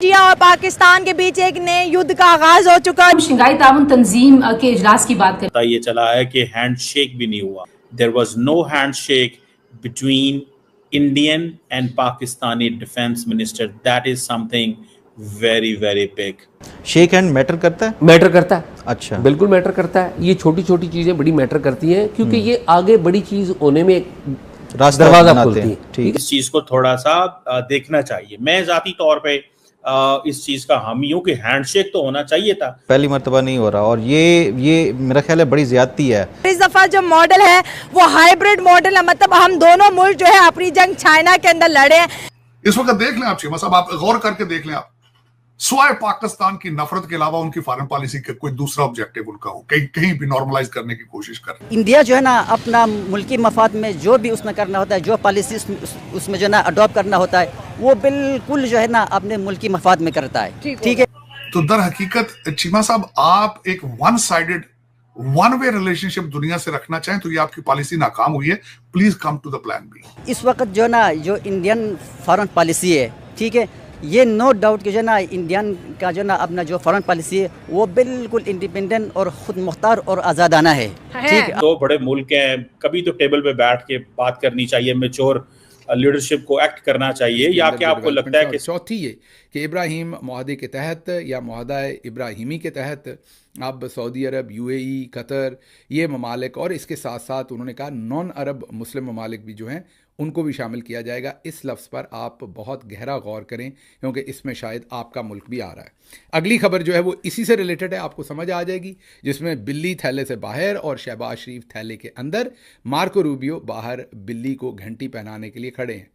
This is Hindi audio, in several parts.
इंडिया और पाकिस्तान के बीच एक नए युद्ध का आगाज हो चुका है। शंघाई ताउन तंजीम के इजलास की बात पता ये चला है कि हैंडशेक भी नहीं हुआ। There was no handshake between Indian and Pakistani defence minister. That is something very very big. Shake hand matter करता है? मैटर करता है, अच्छा, बिल्कुल मैटर करता है। ये छोटी छोटी चीजें बड़ी मैटर करती हैं, क्योंकि ये आगे बड़ी चीज होने में रास्ता दरवाजा बनाते खोलती हैं। है। ठीक। इस चीज को थोड़ा सा देखना चाहिए। मैं जाती तौर पे इस चीज का हामी हूं कि हैंडशेक तो होना चाहिए था। पहली मर्तबा नहीं हो रहा, और ये मेरा ख्याल है बड़ी ज्यादती है। इस दफा जो मॉडल है वो हाइब्रिड मॉडल है, मतलब हम दोनों मुल्क जो है अपनी जंग चाइना के अंदर लड़े हैं। इस वक्त देख लें आप चीमा साहब, आप गौर करके देख लें, आप स्वाय पाकिस्तान की नफरत के अलावा उनकी फॉरेन पॉलिसी का कोई दूसरा ऑब्जेक्टिव उनका हो, कहीं भी नॉर्मलाइज करने की कोशिश कर रहे हैं। इंडिया जो है ना अपना मुल्की मफाद में जो भी उसने करना होता है, जो पॉलिसी उसमें जो है ना अडॉप्ट करना होता है, वो बिल्कुल जो है ना अपने मुल्की मफाद में करता है। ठीक है। तो दर हकीकत चीमा साहब, आप एक one sided one way relationship दुनिया से रखना चाहें तो ये आपकी पॉलिसी नाकाम हुई है। Please come to the plan B. इस वक्त जो ना जो इंडियन फॉरेन पॉलिसी है, ठीक है, ये नो डाउट कि जो ना इंडियन का जो ना अपना जो फॉरेन पॉलिसी है वो बिल्कुल इंडिपेंडेंट और खुद मुख्तार और आज़ादाना है। ठीक है। तो बड़े मुल्क हैं, कभी तो टेबल पे बैठ के बात करनी चाहिए, मैच्योर लीडरशिप को एक्ट करना चाहिए। या क्या आपको लगता है कि चौथी ये कि इब्राहिम मुआहदे के तहत या मुआहदा इब्राहिमी के तहत अब सऊदी अरब, यूएई, कतर, ये ममालिक और इसके साथ साथ उन्होंने कहा नॉन अरब मुस्लिम ममालिक भी जो हैं उनको भी शामिल किया जाएगा। इस लफ्ज़ पर आप बहुत गहरा गौर करें, क्योंकि इसमें शायद आपका मुल्क भी आ रहा है। अगली खबर जो है वो इसी से रिलेटेड है, आपको समझ आ जाएगी, जिसमें बिल्ली थैले से बाहर और शहबाज शरीफ थैले के अंदर। मार्को रूबियो बाहर बिल्ली को घंटी पहनाने के लिए खड़े हैं।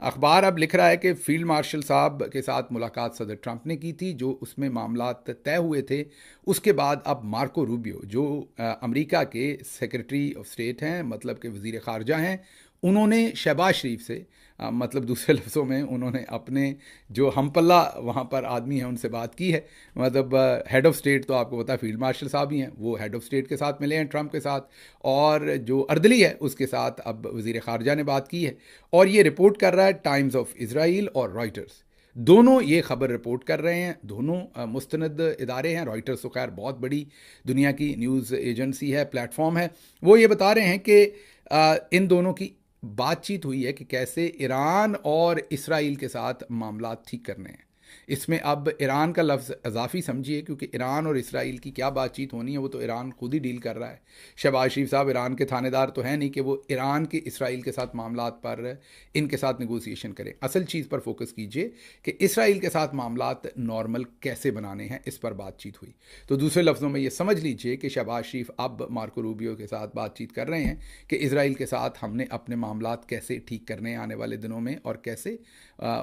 अखबार अब लिख रहा है कि फील्ड मार्शल साहब के साथ मुलाकात सदर ट्रंप ने की थी, जो उसमें मामलात तय हुए थे। उसके बाद अब मार्को रूबियो जो अमेरिका के सेक्रेटरी ऑफ स्टेट हैं, मतलब के वज़ीर ख़ारजा हैं, उन्होंने शहबाज शरीफ से मतलब दूसरे लफ्ज़ों में उन्होंने अपने जो हमपल्ला वहाँ पर आदमी हैं उनसे बात की है। मतलब हेड ऑफ़ स्टेट तो आपको पता है फील्ड मार्शल साहब ही हैं, वो हेड ऑफ़ स्टेट के साथ मिले हैं ट्रंप के साथ, और जो अर्दली है उसके साथ अब वज़ीर ख़ारजा ने बात की है। और ये रिपोर्ट कर रहा है टाइम्स ऑफ इज़राइल और रॉयटर्स, दोनों ये खबर रिपोर्ट कर रहे हैं। दोनों मुस्तनद इदारे हैं। रॉयटर्स तो खैर बहुत बड़ी दुनिया की न्यूज़ एजेंसी है, प्लेटफॉर्म है। वो ये बता रहे हैं कि इन दोनों की बातचीत हुई है कि कैसे ईरान और इसराइल के साथ मामला ठीक करने हैं। इसमें अब ईरान का लफ्ज़ इजाफी समझिए, क्योंकि ईरान और इसराइल की क्या बातचीत होनी है वो तो ईरान खुद ही डील कर रहा है। शहबाज शरीफ साहब ईरान के थानेदार तो हैं नहीं कि वो ईरान के इसराइल के साथ मामलात पर इनके साथ नेगोशिएशन करें। असल चीज़ पर फोकस कीजिए कि इसराइल के साथ मामलात नॉर्मल कैसे बनाने हैं, इस पर बातचीत हुई। तो दूसरे लफ्ज़ों में ये समझ लीजिए कि शहबाज शरीफ अब मार्को रूबियो के साथ बातचीत कर रहे हैं कि इसराइल के साथ हमने अपने मामलात कैसे ठीक करने हैं आने वाले दिनों में, और कैसे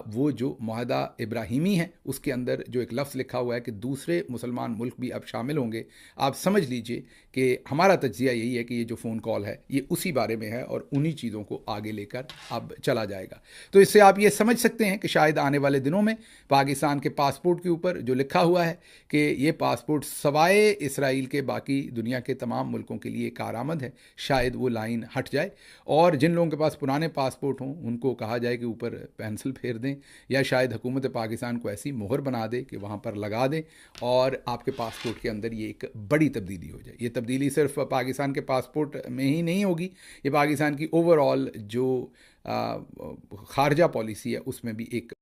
वो जो मुआहदा इब्राहिमी है उसके अंदर जो एक लफ्ज़ लिखा हुआ है कि दूसरे मुसलमान मुल्क भी अब शामिल होंगे। आप समझ लीजिए कि हमारा तज्जिया यही है कि ये जो फ़ोन कॉल है ये उसी बारे में है और उन्हीं चीज़ों को आगे लेकर अब चला जाएगा। तो इससे आप ये समझ सकते हैं कि शायद आने वाले दिनों में पाकिस्तान के पासपोर्ट के ऊपर जो लिखा हुआ है कि ये पासपोर्ट सवाए इसराइल के बाकी दुनिया के तमाम मुल्कों के लिए कारआमद है, शायद वो लाइन हट जाए और जिन लोगों के पास पुराने पासपोर्ट हों उनको कहा जाए कि ऊपर पेंसिल फेर दें, या शायद हुकूमत पाकिस्तान को ऐसी मोहर बना दे कि वहाँ पर लगा दें और आपके पासपोर्ट के अंदर ये एक बड़ी तब्दीली हो जाए। ये तब्दीली सिर्फ पाकिस्तान के पासपोर्ट में ही नहीं होगी, ये पाकिस्तान की ओवरऑल जो खारजा पॉलिसी है उसमें भी एक